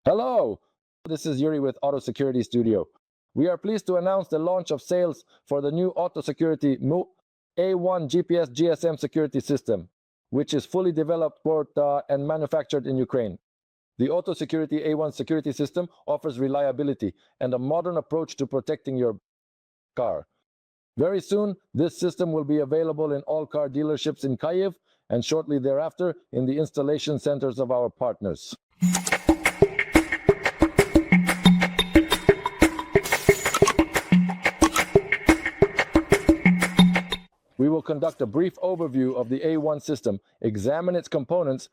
Hello, this is Yuri with Autosecurity Studio. We are pleased to announce the launch of sales for the new Autosecurity A1 GPS GSM security system, which is fully developed, and manufactured in Ukraine. The Autosecurity A1 security system offers reliability and a modern approach to protecting your car. Very soon, this system will be available in all car dealerships in Kyiv and shortly thereafter in the installation centers of our partners. We will conduct a brief overview of the A1 system, examine its components,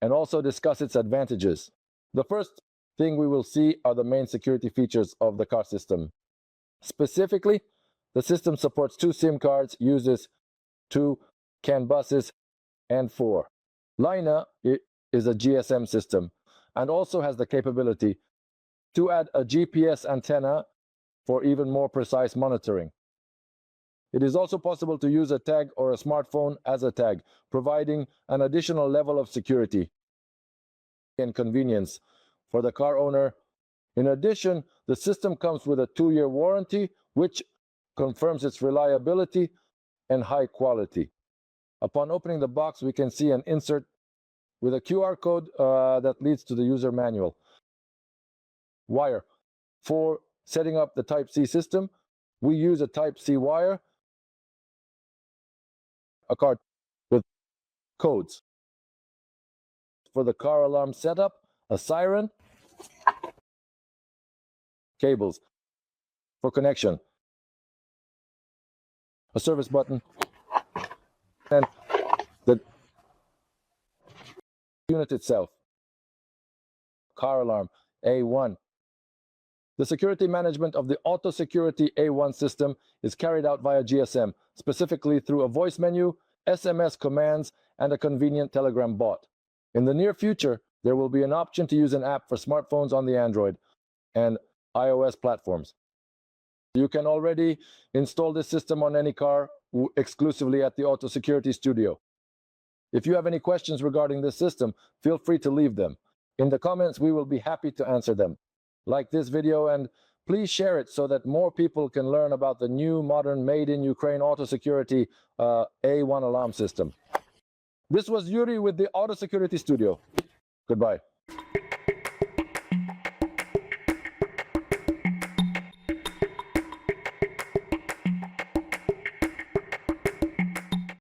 and also discuss its advantages. The first thing we will see are the main security features of the car system. Specifically, the system supports 2 SIM cards, uses 2 CAN buses, and 4. Lina is a GSM system and also has the capability to add a GPS antenna for even more precise monitoring. It is also possible to use a tag or a smartphone as a tag, providing an additional level of security and convenience for the car owner. In addition, the system comes with a 2-year warranty, which confirms its reliability and high quality. Upon opening the box, we can see an insert with a QR code that leads to the user manual. Wire. For setting up the Type-C system, we use a Type-C wire, a card with codes. For the car alarm setup, a siren, cables for connection, a service button, and the unit itself. Car alarm A1. The security management of the Autosecurity A1 system is carried out via GSM, specifically through a voice menu, SMS commands, and a convenient Telegram bot. In the near future, there will be an option to use an app for smartphones on the Android and iOS platforms. You can already install this system on any car exclusively at the Autosecurity Studio. If you have any questions regarding this system, feel free to leave them. In the comments, we will be happy to answer them. Like this video and please share it so that more people can learn about the new modern made in Ukraine Autosecurity A1 alarm system. This was Yuri with the Autosecurity Studio. Goodbye.